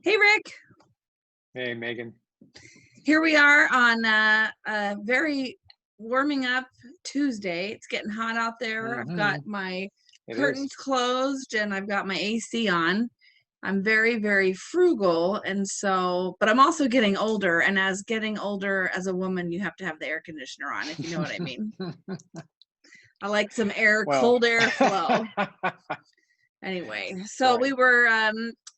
Hey, Rick. Hey, Megan. Here we are on a very warming up Tuesday. It's getting hot out there. I've got my It is. curtains closed and I've got my AC on. I'm very, very frugal. And so, but I'm also getting older. And as getting older as a woman, you have to have the air conditioner on, if you know what I mean. I like some Well, cold air flow. Anyway, so we right. were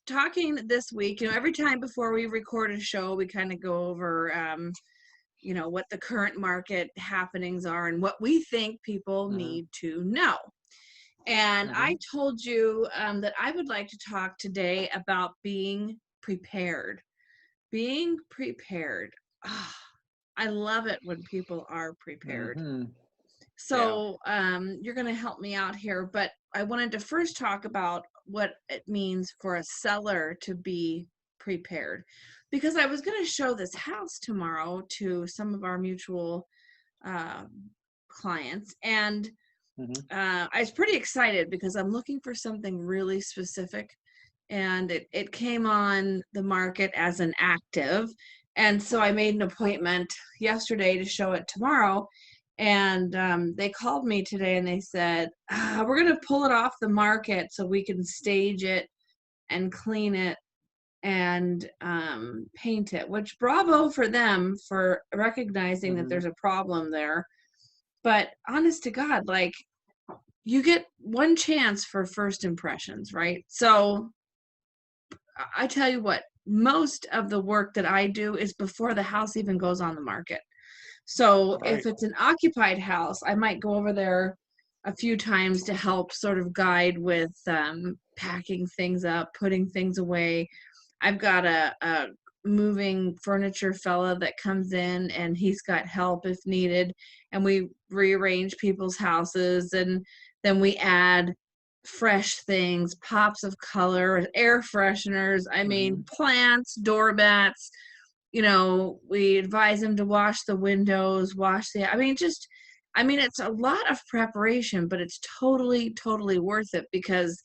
talking this week. Every time before we record a show, we kind of go over, what the current market happenings are and what we think people hmm need to know. And I hmm told you that I would like to talk today about being prepared. Being prepared. Ah, I love it when people are prepared. hmm Yeah. So you're going to help me out here, but I wanted to first talk about what it means for a seller to be prepared, because I was going to show this house tomorrow to some of our mutual uh, clients, and hmm I was pretty excited because I'm looking for something really specific, and it came on the market as an active, and so I made an appointment yesterday to show it tomorrow. And they called me today and they said, we're going to pull it off the market so we can stage it and clean it and paint it, which bravo for them for recognizing that hmm there's a problem there. But honest to God, like, you get one chance for first impressions, right? So I tell you what, most of the work that I do is before the house even goes on the market. So if Right. it's an occupied house, I might go over there a few times to help sort of guide with packing things up, putting things away. I've got a moving furniture fella that comes in and he's got help if needed. And we rearrange people's houses, and then we add fresh things, pops of color, air fresheners, I mean, hmm plants, doormats. We advise them to wash the windows, it's a lot of preparation, but it's totally, totally worth it because,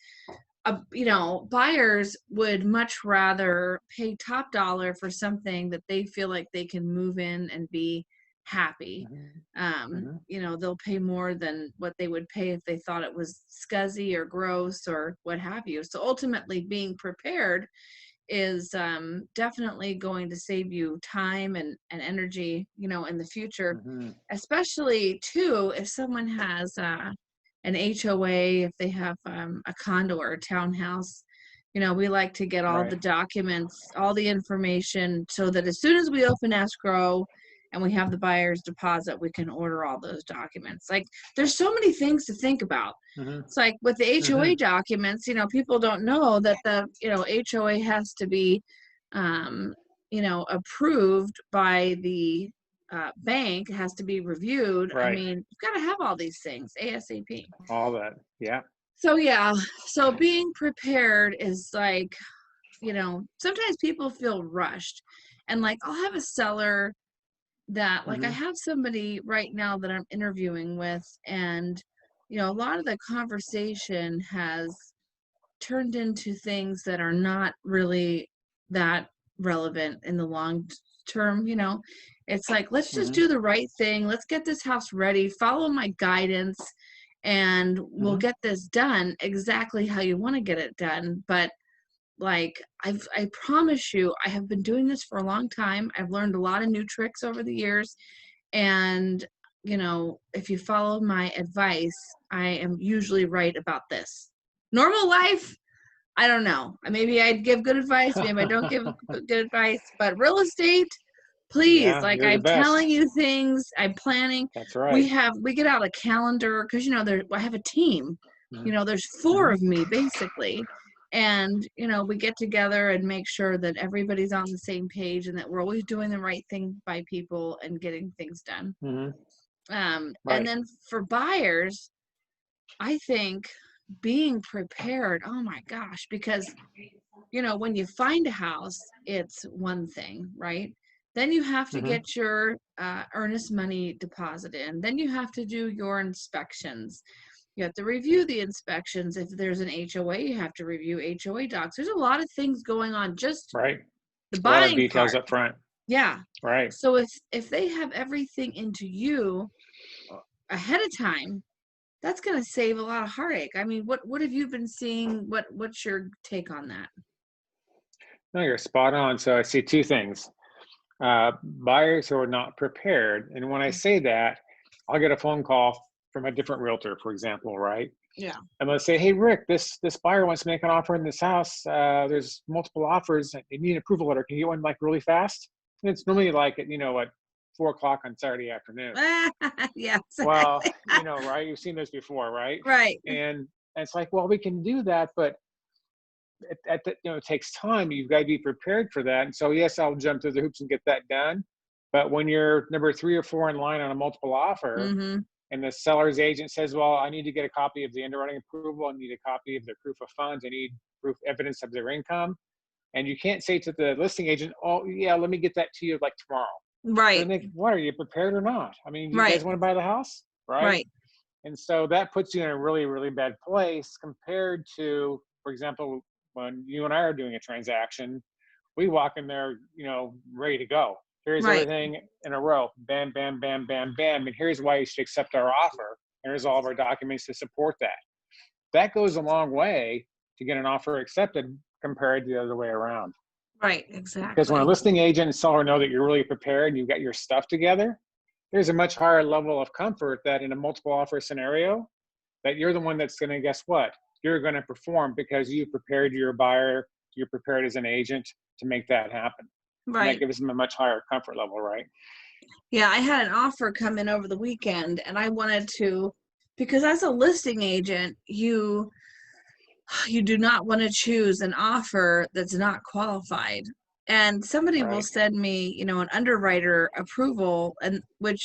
buyers would much rather pay top dollar for something that they feel like they can move in and be happy. hmm hmm They'll pay more than what they would pay if they thought it was scuzzy or gross or what have you. So ultimately, being prepared is definitely going to save you time and energy, in the future, hmm especially too if someone has an HOA, if they have a condo or a townhouse. We like to get all the Right. documents, all the information, so that as soon as we open escrow and we have the buyer's deposit, we can order all those documents. Like, there's so many things to think about. hmm It's like with the HOA hmm documents, people don't know that the, HOA has to be, approved by the bank, has to be reviewed. I Right. mean, you've got to have all these things ASAP. All that. Yeah. So, yeah, so being prepared is like, sometimes people feel rushed. And like, I'll have a seller that, like, I hmm have somebody right now that I'm interviewing with, and a lot of the conversation has turned into things that are not really that relevant in the long term. It's like, let's just hmm do the right thing, let's get this house ready, follow my guidance, and we'll hmm get this done exactly how you want to get it done. But like, I promise you, I have been doing this for a long time. I've learned a lot of new tricks over the years. And, if you follow my advice, I am usually right about this. Normal life, I don't know. Maybe I'd give good advice, maybe I don't give good advice, but real estate, please, Yeah. like, You're the I'm best. telling you things, I'm planning. That's We right. have, we get out a calendar because, I have a team, hmm there's four hmm of me basically. And, we get together and make sure that everybody's on the same page and that we're always doing the right thing by people and getting things done. hmm And Right. then for buyers, I think being prepared, oh my gosh, because when you find a house, it's one thing, right? Then you have to hmm get your earnest money deposit in. Then you have to do your inspections. You have to review the inspections. If there's an HOA, you have to review HOA docs. There's a lot of things going on, just Right. the A lot of buying details part. up front. Yeah. Right. So if they have everything into you ahead of time, that's going to save a lot of heartache. I mean, what have you been seeing? What's your take on that? No, you're spot on. So I see two things. Buyers who are not prepared. And when I say that, I'll get a phone call from a different realtor, for example, right? Yeah. And they'll say, "Hey, Rick, this buyer wants to make an offer in this house. There's multiple offers. They need an approval letter. Can you get one like really fast?" And it's normally like at 4 o'clock on Saturday afternoon. Yes. Well, right? You've seen this before, right? Right. And it's like, well, we can do that, but it takes time. You've got to be prepared for that. And so, yes, I'll jump through the hoops and get that done. But when you're number 3 or 4 in line on a multiple offer, Mm-hmm. and the seller's agent says, "Well, I need to get a copy of the underwriting approval. I need a copy of their proof of funds. I need proof evidence of their income," and you can't say to the listing agent, "Oh, yeah, let me get that to you like tomorrow." They're Right. like, "What, are you prepared or not? I mean, you Right. guys want to buy the house, right?" Right. And so that puts you in a really, really bad place compared to, for example, when you and I are doing a transaction, we walk in there, ready to go. Here's Right. everything in a row. Bam, bam, bam, bam, bam. And here's why you should accept our offer. Here's all of our documents to support that. That goes a long way to get an offer accepted compared to the other way around. Right. Because when a Exactly. listing agent and seller know that you're really prepared and you've got your stuff together, there's a much higher level of comfort that in a multiple offer scenario, that you're the one that's going to, guess what? You're going to perform because you prepared your buyer, you're prepared as an agent to make that happen. And that Right. gives them a much higher comfort level, right? Yeah, I had an offer come in over the weekend, and I wanted to, because as a listing agent, you do not want to choose an offer that's not qualified. And somebody will Right. send me, an underwriter approval, and which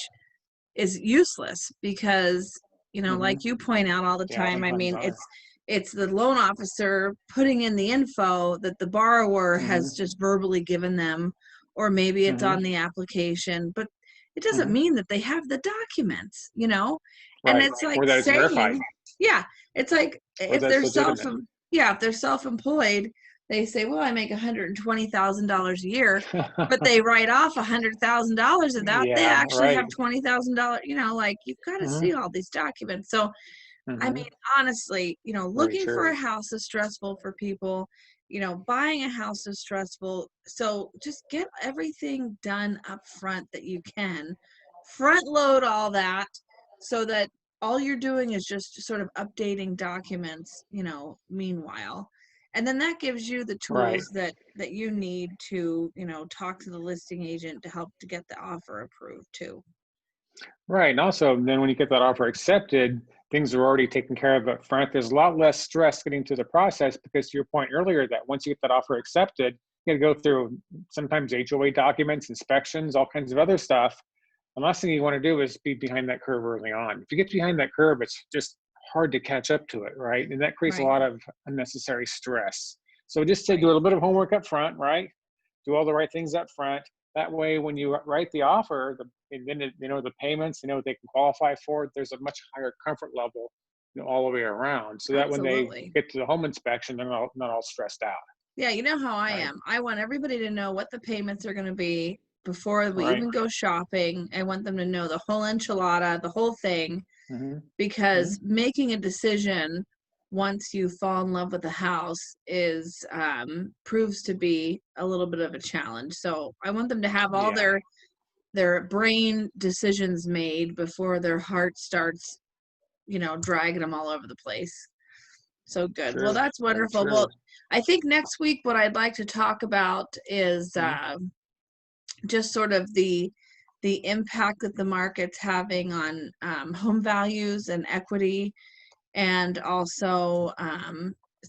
is useless because, Mm-hmm. like you point out all the Yeah, time, I sometimes mean, are. it's the loan officer putting in the info that the borrower Mm-hmm. has just verbally given them, or maybe it's Mm-hmm. on the application, but it doesn't Mm-hmm. mean that they have the documents. And Right. it's like Or that it's verified, saying, yeah, it's like or if that's they're legitimate. if they're self-employed, they say, well, I make $120,000 a year, but they write off $100,000 of that. They Yeah, actually right. have $20,000. Like you've got to Mm-hmm. see all these documents. So, I Mm-hmm. mean, honestly, Very looking for a true. house is stressful for people. Buying a house is stressful. So just get everything done up front that you can. Front load all that so that all you're doing is just sort of updating documents, meanwhile. And then that gives you the Right. tools that you need to, talk to the listing agent to help to get the offer approved too. Right. And also, then when you get that offer accepted, things are already taken care of up front. There's a lot less stress getting through the process because, to your point earlier, that once you get that offer accepted, you got to go through sometimes HOA documents, inspections, all kinds of other stuff. The last thing you want to do is be behind that curve early on. If you get behind that curve, it's just hard to catch up to it, right? And that creates a Right. lot of unnecessary stress. So just to do Right. a little bit of homework up front, right? Do all the right things up front. That way, when you write the offer, and then they know the payments, they know what they can qualify for. There's a much higher comfort level, all the way around, so that when they Absolutely. get to the home inspection, they're not all stressed out. Yeah, you know how I Right. am. I want everybody to know what the payments are going to be before we Right. even go shopping. I want them to know the whole enchilada, the whole thing, Mm-hmm. Mm-hmm. because making a decision once you fall in love with the house is proves to be a little bit of a challenge. So I want them to have all Yeah. their brain decisions made before their heart starts, dragging them all over the place. So good. Well, True. that's Very wonderful. Well, true. I think next week what I'd like to talk about is Mm-hmm. just sort of the impact that the market's having on home values and equity, and also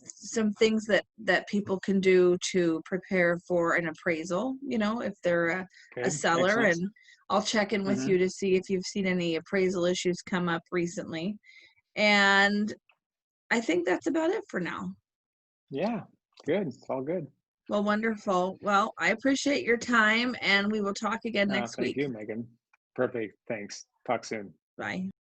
some things that people can do to prepare for an appraisal. If they're a Okay. seller, Excellent. and I'll check in with Mm-hmm. you to see if you've seen any appraisal issues come up recently. And I think that's about it for now. Yeah. Good. It's all good. Well, wonderful. Well, I appreciate your time, and we will talk again next Thank week. you, Megan. Perfect. Thanks. Talk soon. Bye.